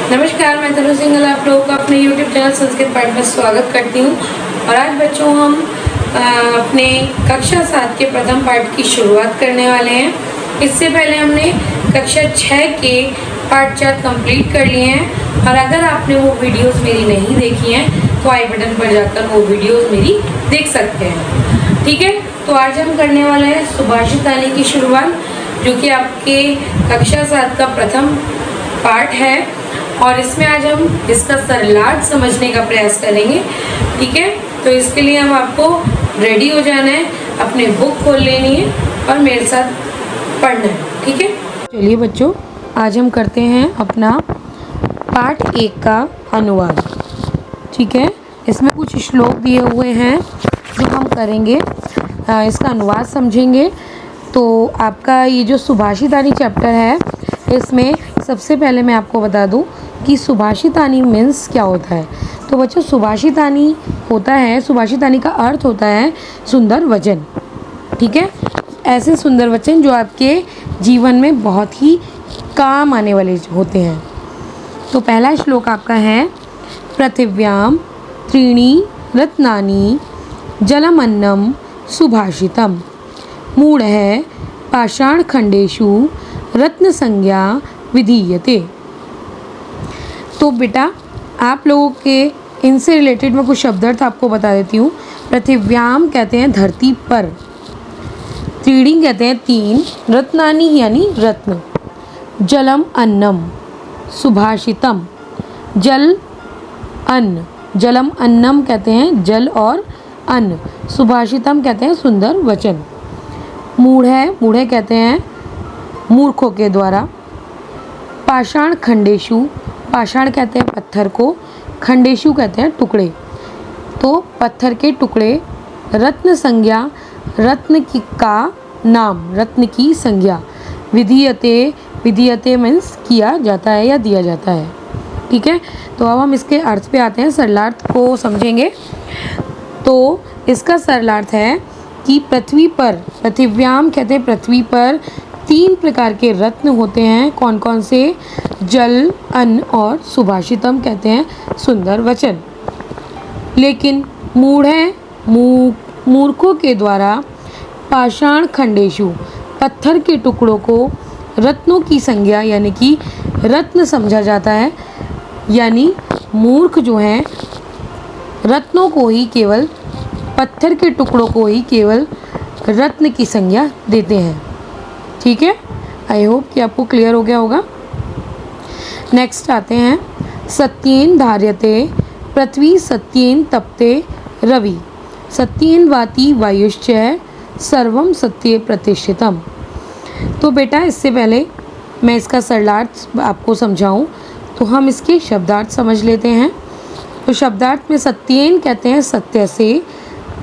नमस्कार, मैं तनु सिंघल आप लोगों का अपने YouTube चैनल संस्कृत पाठ में स्वागत करती हूँ। और आज बच्चों हम अपने कक्षा 7 के प्रथम पाठ की शुरुआत करने वाले हैं। इससे पहले हमने कक्षा 6 के पाठ 4 कंप्लीट कर लिए हैं। और अगर आपने वो वीडियोस मेरी नहीं देखी हैं तो आई बटन पर जाकर वो वीडियोस मेरी देख सकते हैं। ठीक है, तो आज हम करने वाले हैं सुभाषितानी की शुरुआत, जो कि आपके कक्षा 7 का प्रथम पाठ है। और इसमें आज हम इसका सरलार्थ समझने का प्रयास करेंगे। ठीक है, तो इसके लिए हम आपको रेडी हो जाना है, अपने बुक खोल लेनी है और मेरे साथ पढ़ना है। ठीक है, चलिए बच्चों, आज हम करते हैं अपना पाठ 1 का अनुवाद। ठीक है, इसमें कुछ श्लोक दिए हुए हैं जो हम करेंगे, इसका अनुवाद समझेंगे। तो आपका ये जो सुभाषितानी चैप्टर है, इसमें सबसे पहले मैं आपको बता दूं कि सुभाषितानी मीन्स क्या होता है। तो बच्चों, सुभाषितानी होता है, सुभाषितानी का अर्थ होता है सुंदर वचन। ठीक है, ऐसे सुंदर वचन जो आपके जीवन में बहुत ही काम आने वाले होते हैं। तो पहला श्लोक आपका है, पृथिव्याम त्रीणि रत्नानि जलमन्नम सुभाषितम मूढ़ः पाषाणखंडेषु रत्न संज्ञा विधीयते। तो बेटा, आप लोगों के इनसे रिलेटेड मैं कुछ शब्दार्थ आपको बता देती हूँ। पृथिव्याम कहते हैं धरती पर, त्रीणी कहते हैं 3, रत्नानि यानी रत्न, जलम अन्नम, सुभाषितम जल अन्न, जलम अन्नम कहते हैं जल और अन्न, सुभाषितम कहते हैं सुंदर वचन, मूढ़ कहते हैं मूर्खों के द्वारा, पाषाण खंडेशु, पाषाण कहते हैं पत्थर को, खंडेशु कहते हैं टुकड़े, तो पत्थर के टुकड़े, रत्न संज्ञा, रत्न की का नाम, रत्न की संज्ञा, विधीयते, विधीयते मीन्स किया जाता है या दिया जाता है। ठीक है, तो अब हम इसके अर्थ पे आते हैं, सरलार्थ को समझेंगे। तो इसका सरलार्थ है कि पृथ्वी पर, पृथिव्याम कहते हैं पृथ्वी पर 3 प्रकार के रत्न होते हैं। कौन कौन से? जल, अन्न और सुभाषितम कहते हैं सुंदर वचन। लेकिन मूर्खों के द्वारा पाषाण खंडेशु, पत्थर के टुकड़ों को रत्नों की संज्ञा यानी कि रत्न समझा जाता है। यानी मूर्ख जो हैं रत्नों को ही केवल, पत्थर के टुकड़ों को ही केवल रत्न की संज्ञा देते हैं। ठीक है, आई होप कि आपको क्लियर हो गया होगा। नेक्स्ट आते हैं, सत्येन धार्यते पृथ्वी सत्येन तपते रवि, सत्येन वाति वायुश्च सर्वम सत्ये प्रतिष्ठितम। तो बेटा, इससे पहले मैं इसका सरलार्थ आपको समझाऊं तो हम इसके शब्दार्थ समझ लेते हैं। तो शब्दार्थ में सत्येन कहते हैं सत्य से,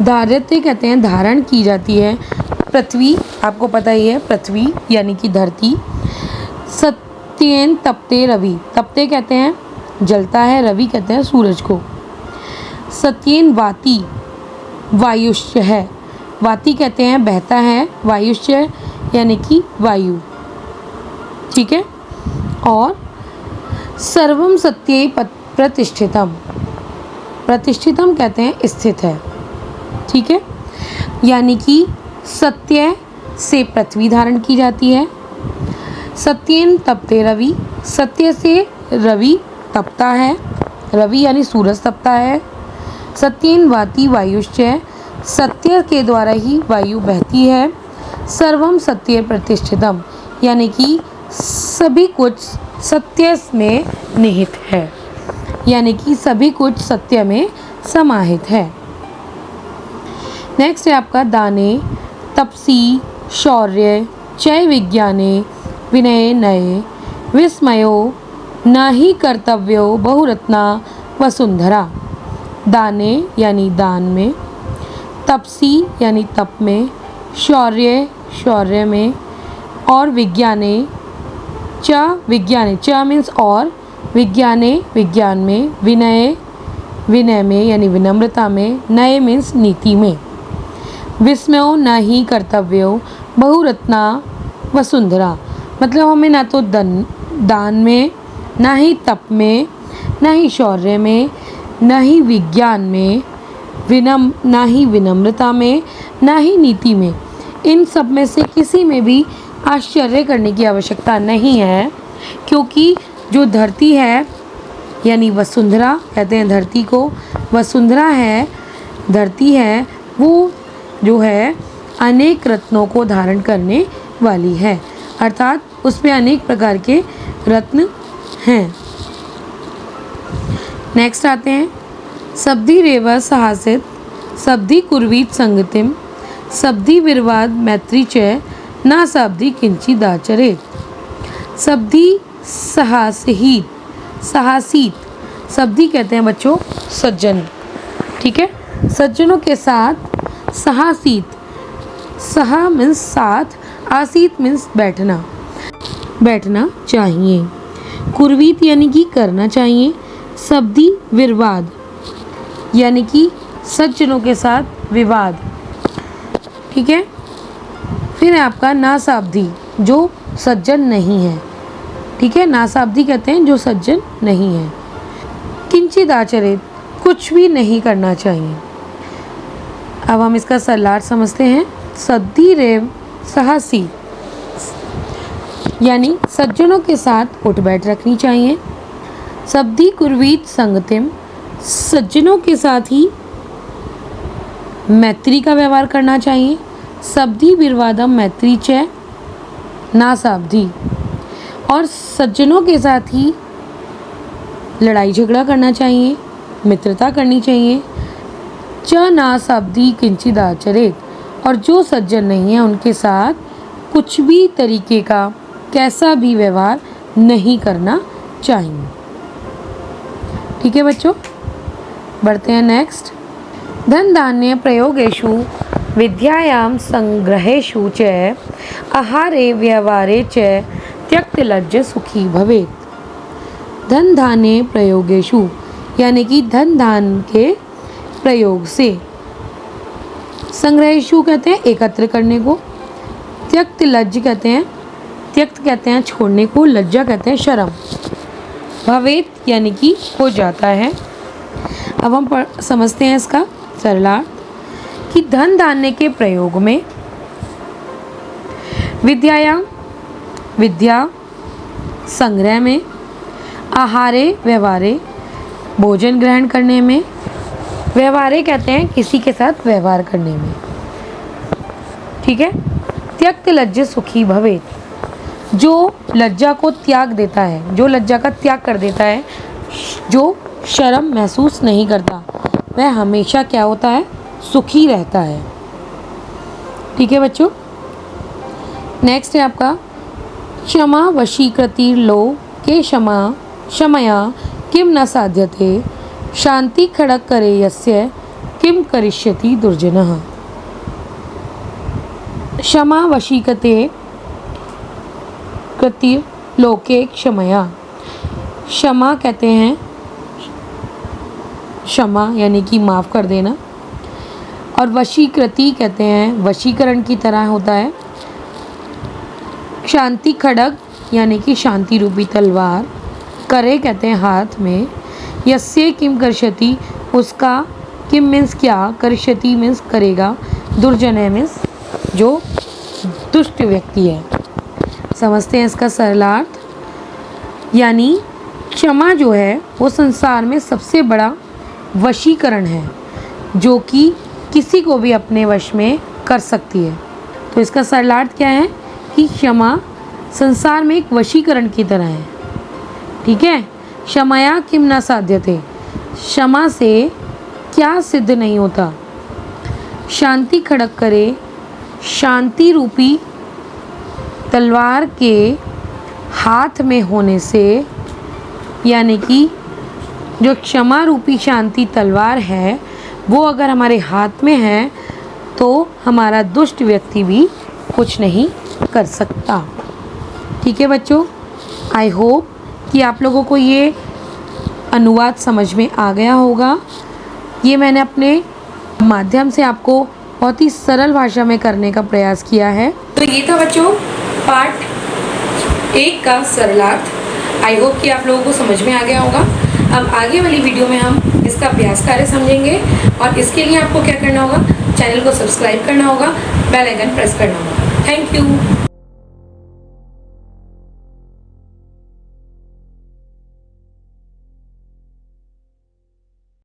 धार्यते कहते हैं धारण की जाती है, पृथ्वी आपको पता ही है, पृथ्वी यानी कि धरती, सत्येन तपते रवि, तपते कहते हैं जलता है, रवि कहते हैं सूरज को, सत्येन वाति वायुश्च है, वाति कहते हैं बहता है, वायुश्च यानी कि वायु। ठीक है, और सर्वम सत्ये प्रतिष्ठितम, प्रतिष्ठितम कहते हैं स्थित है। ठीक है, यानी कि सत्य से पृथ्वी धारण की जाती है, सत्येन तपते रवि, सत्य से रवि तपता है, रवि यानी सूरज तपता है, सत्येन वाति वायुश्च, सत्य के द्वारा ही वायु बहती है, सर्वम सत्ये प्रतिष्ठितम यानी कि सभी कुछ सत्य में निहित है, यानी कि सभी कुछ सत्य में समाहित है। नेक्स्ट है आपका दाने तपसी शौर्य चय विज्ञाने विनय नये विस्मयो न ही कर्तव्यो बहुरत्ना वसुंधरा। दाने यानी दान में, तपसी यानी तप में, शौर्य शौर्य में, और विज्ञाने च विज्ञाने, च मीन्स और, विज्ञाने विज्ञान में, विनय विनय में यानी विनम्रता में, नये मीन्स नीति में, विस्मयो न ही कर्तव्यो बहुरत्ना वसुंधरा मतलब हमें ना तो दान में ना ही तप में, ना ही शौर्य में, ना ही विज्ञान में, ना ही विनम्रता में, ना ही नीति में। इन सब में से किसी में भी आश्चर्य करने की आवश्यकता नहीं है, क्योंकि जो धरती है यानी वसुंधरा कहते हैं धरती को, वसुंधरा है, धरती है, वो जो है अनेक रत्नों को धारण करने वाली है, अर्थात उसमें अनेक प्रकार के रत्न हैं। नेक्स्ट आते हैं, सब्धि रेव सहासित सब्धि कुर्वीत संगतिम सब्धि विर्वाद मैत्री च ना सब्धि किंचिदाचरेत। सब्धि साहसित, साहसित सब्धि कहते हैं बच्चों सज्जन, ठीक है, सज्जनों के साथ साहसित, सहा मीन्स साथ, आसीत मीन्स बैठना, बैठना चाहिए। कुर्वीत यानी कि करना चाहिए, सब्धि विर्वाद यानी कि सज्जनों के साथ विवाद, ठीक है। फिर है आपका नासाब्धी, जो सज्जन नहीं है, ठीक है, नासाब्धी कहते हैं जो सज्जन नहीं है। किंचित आचरित, कुछ भी नहीं करना चाहिए। अब हम इसका सरलार्थ समझते हैं। सद्धि रेव साहसी यानी सज्जनों के साथ उठ बैठ रखनी चाहिए। सब्धि कुर्वीत संगतिम, सज्जनों के साथ ही मैत्री का व्यवहार करना चाहिए। सब्धि विर्वादम मैत्री च नासाब्धी, और सज्जनों के साथ ही लड़ाई झगड़ा करना चाहिए, मित्रता करनी चाहिए। च नासाब्धी किंचिदाचरेत, और जो सज्जन नहीं है उनके साथ कुछ भी तरीके का कैसा भी व्यवहार नहीं करना चाहिए, ठीक है बच्चों। बढ़ते हैं नेक्स्ट। धन धान्य प्रयोगेषु विद्यायां संग्रहेषु च आहारे व्यवहारे च त्यक्त लज्ज सुखी भवेत्। धन धान्य प्रयोगेषु यानी कि धन धान के प्रयोग से, संग्रहेषु कहते हैं एकत्र करने को, त्यक्त लज्ज कहते हैं, त्यक्त कहते हैं छोड़ने को, लज्जा कहते हैं शर्म, भवेत् यानी कि हो जाता है। अब हम समझते हैं इसका सरलार्थ कि धन धान्य के प्रयोग में, विद्यायाम विद्या, संग्रह में, आहारे व्यवहारे भोजन ग्रहण करने में, व्यवहारे कहते हैं किसी के साथ व्यवहार करने में, ठीक है। त्यक्त लज्ज सुखी भवेत्, जो लज्जा को त्याग देता है, जो लज्जा का त्याग कर देता है, जो शर्म महसूस नहीं करता, वह हमेशा क्या होता है, सुखी रहता है, ठीक है बच्चों। नेक्स्ट है आपका क्षमा वशीकृति लो के क्षमया किम न साध्यते शांति खड़क करे यस्य किम करिष्यति दुर्जनः। क्षमा वशीकृते कृति लोके क्षमया, क्षमा कहते हैं, क्षमा यानी कि माफ़ कर देना, और वशीकृति कहते हैं वशीकरण की तरह होता है। शांति खड़ग यानी कि शांति रूपी तलवार, करे कहते हैं हाथ में, यस्य किम करिष्यति उसका, किम मीन्स क्या, करिष्यति मीन्स करेगा, दुर्जन है मीन्स जो दुष्ट व्यक्ति है। समझते हैं इसका सरलार्थ, यानी क्षमा जो है वो संसार में सबसे बड़ा वशीकरण है, जो कि किसी को भी अपने वश में कर सकती है। तो इसका सरलार्थ क्या है कि क्षमा संसार में एक वशीकरण की तरह है, ठीक है। क्षमया किम न साध्यते, क्षमा से क्या सिद्ध नहीं होता। शांति खड़क करे, शांति रूपी तलवार के हाथ में होने से, यानी कि जो क्षमा रूपी शांति तलवार है वो अगर हमारे हाथ में है तो हमारा दुष्ट व्यक्ति भी कुछ नहीं कर सकता, ठीक है बच्चों। आई होप कि आप लोगों को ये अनुवाद समझ में आ गया होगा। ये मैंने अपने माध्यम से आपको बहुत ही सरल भाषा में करने का प्रयास किया है। तो ये था बच्चों पार्ट 1 का सरलार्थ। आई होप कि आप लोगों को समझ में आ गया होगा। अब आगे वाली वीडियो में हम इसका अभ्यास कार्य समझेंगे और इसके लिए आपको क्या करना होगा, चैनल को सब्सक्राइब करना होगा, बेल आइकन प्रेस करना होगा। Thank you.